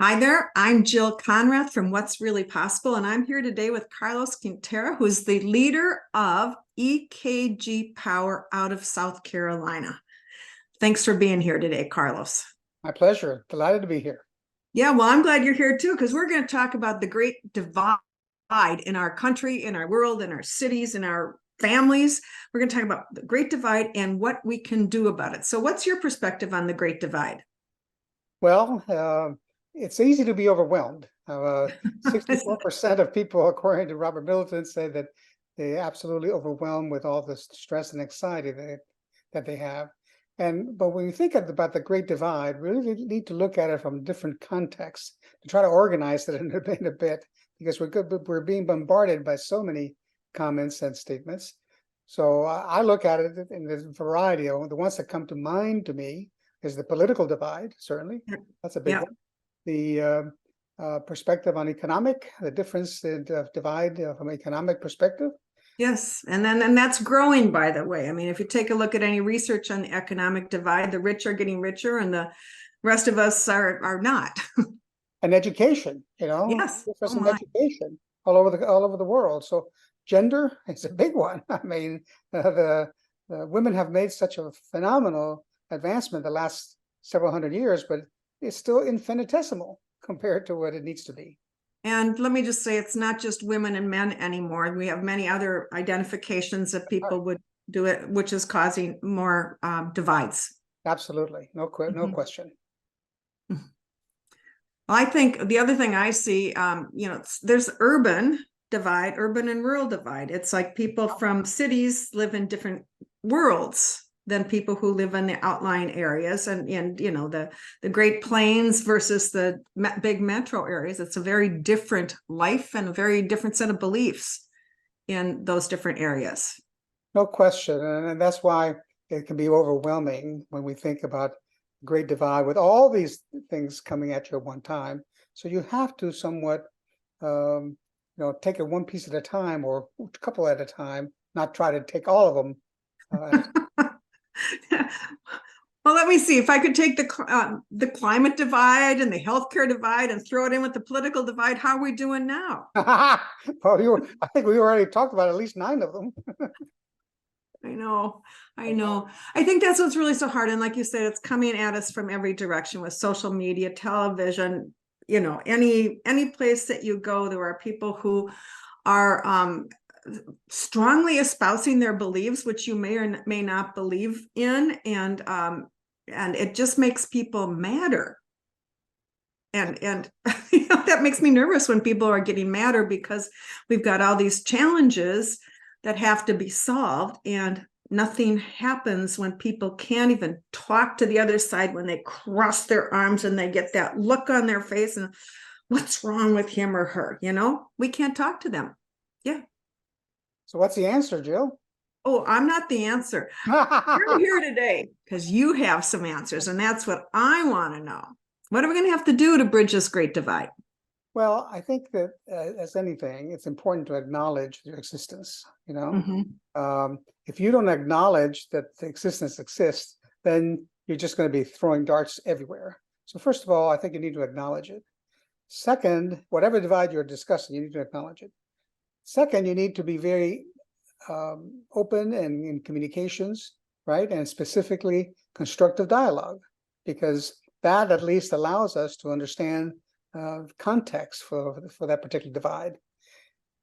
Hi there, I'm Jill Conrath from What's Really Possible, and I'm here today with Carlos Quintera, who's the leader of EKG Power out of South Carolina. Thanks for being here today, Carlos. My pleasure. Delighted to be here. Yeah, well, I'm glad you're here too, because we're going to talk about the great divide in our country, in our world, in our cities, in our families. We're going to talk about the great divide and what we can do about it. So, what's your perspective on the great divide? Well, it's easy to be overwhelmed. 64% of people, according to Robert Middleton, say that they absolutely overwhelmed with all the stress and anxiety that they have. But when you think about the Great Divide, we really need to look at it from different contexts to try to organize it in a bit, because we're being bombarded by so many comments and statements. So I look at it in this variety. The ones that come to mind to me is the political divide, certainly. That's a big one. The perspective on the difference in divide from economic perspective. Yes, and that's growing, by the way. I mean, if you take a look at any research on the economic divide, the rich are getting richer and the rest of us are not. And education, Yes. difference in education all over the world. So gender is a big one. I mean, the women have made such a phenomenal advancement the last several hundred years, but it's still infinitesimal compared to what it needs to be. And let me just say, it's not just women and men anymore. We have many other identifications that people would do it, which is causing more divides. Absolutely. No question. I think the other thing I see, there's urban divide, urban and rural divide. It's like people from cities live in different worlds than people who live in the outlying areas and the Great Plains versus the big metro areas. It's a very different life and a very different set of beliefs in those different areas. No question. And that's why it can be overwhelming when we think about the Great Divide with all these things coming at you at one time. So you have to somewhat take it one piece at a time or a couple at a time, not try to take all of them. Well, let me see if I could take the climate divide and the healthcare divide and throw it in with the political divide. How are we doing now? Well, I think we already talked about at least 9 of them. I know. I think that's what's really so hard. And like you said, it's coming at us from every direction with social media, television, any place that you go, there are people who are strongly espousing their beliefs, which you may or may not believe in, and it just makes people madder. And that makes me nervous when people are getting madder because we've got all these challenges that have to be solved, and nothing happens when people can't even talk to the other side, when they cross their arms and they get that look on their face and what's wrong with him or her? We can't talk to them. Yeah. So what's the answer, Jill? Oh, I'm not the answer. You're here today because you have some answers, and that's what I want to know. What are we going to have to do to bridge this great divide? Well, I think that as anything, it's important to acknowledge their existence. If you don't acknowledge that the existence exists, then you're just going to be throwing darts everywhere. So first of all, I think you need to acknowledge it. Second, whatever divide you're discussing, you need to acknowledge it. Second, you need to be very open and in communications, right? And specifically constructive dialogue, because that at least allows us to understand context for that particular divide.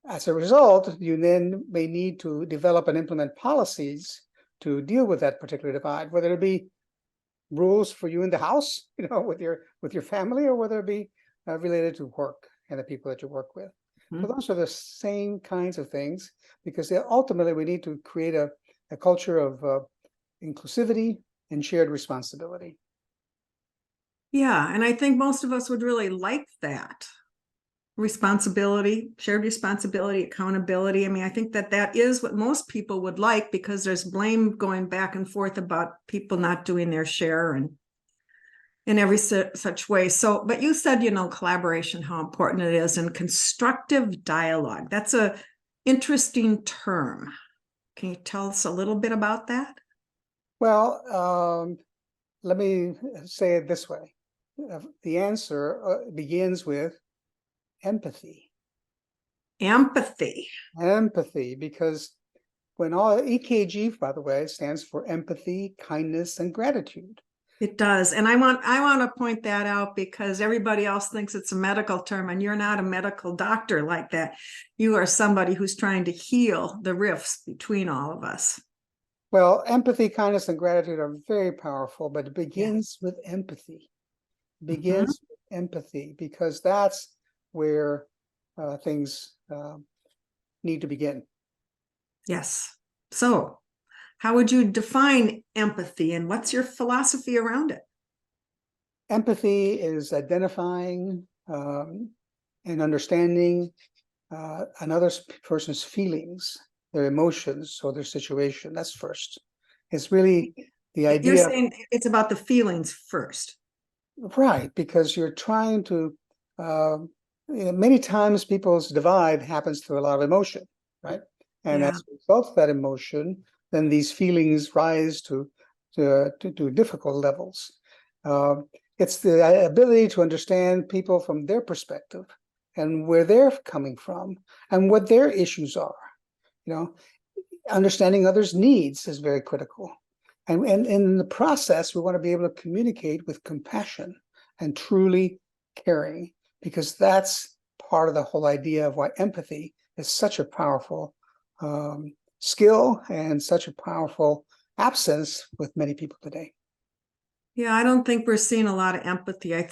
As a result, you then may need to develop and implement policies to deal with that particular divide, whether it be rules for you in the house, with your family, or whether it be related to work and the people that you work with. So those are the same kinds of things, because ultimately we need to create a culture of inclusivity and shared responsibility. Yeah, and I think most of us would really like that. Responsibility, shared responsibility, accountability. I mean, I think that is what most people would like, because there's blame going back and forth about people not doing their share and in every such way. So, but you said, collaboration, how important it is, and constructive dialogue. That's a interesting term. Can you tell us a little bit about that? Well, let me say it this way. the answer begins with empathy. Empathy. Empathy, because when all EKG, by the way, stands for empathy, kindness, and gratitude. It does. And I want to point that out because everybody else thinks it's a medical term, and you're not a medical doctor like that. You are somebody who's trying to heal the rifts between all of us. Well, empathy, kindness, and gratitude are very powerful, but it begins with empathy. It begins with empathy, because that's where things need to begin. Yes. So, how would you define empathy, and what's your philosophy around it? Empathy is identifying and understanding another person's feelings, their emotions, or their situation. That's first. It's really the idea. You're saying it's about the feelings first. Right, because you're trying to, many times people's divide happens through a lot of emotion, right? And as a result of that emotion, then these feelings rise to difficult levels. It's the ability to understand people from their perspective and where they're coming from and what their issues are. Understanding others' needs is very critical. And in the process, we want to be able to communicate with compassion and truly caring, because that's part of the whole idea of why empathy is such a powerful skill and such a powerful absence with many people today. Yeah, I don't think we're seeing a lot of empathy. I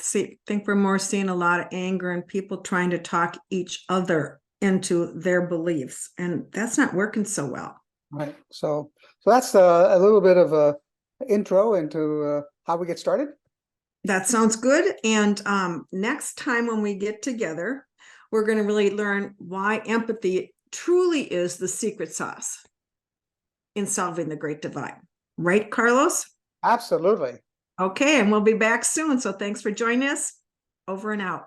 think we're more seeing a lot of anger and people trying to talk each other into their beliefs, and that's not working so well. Right. So that's a little bit of a intro into how we get started. That sounds good. And next time when we get together, we're going to really learn why empathy truly is the secret sauce in solving the Great Divide. Right, Carlos? Absolutely. Okay, and we'll be back soon. So thanks for joining us. Over and out.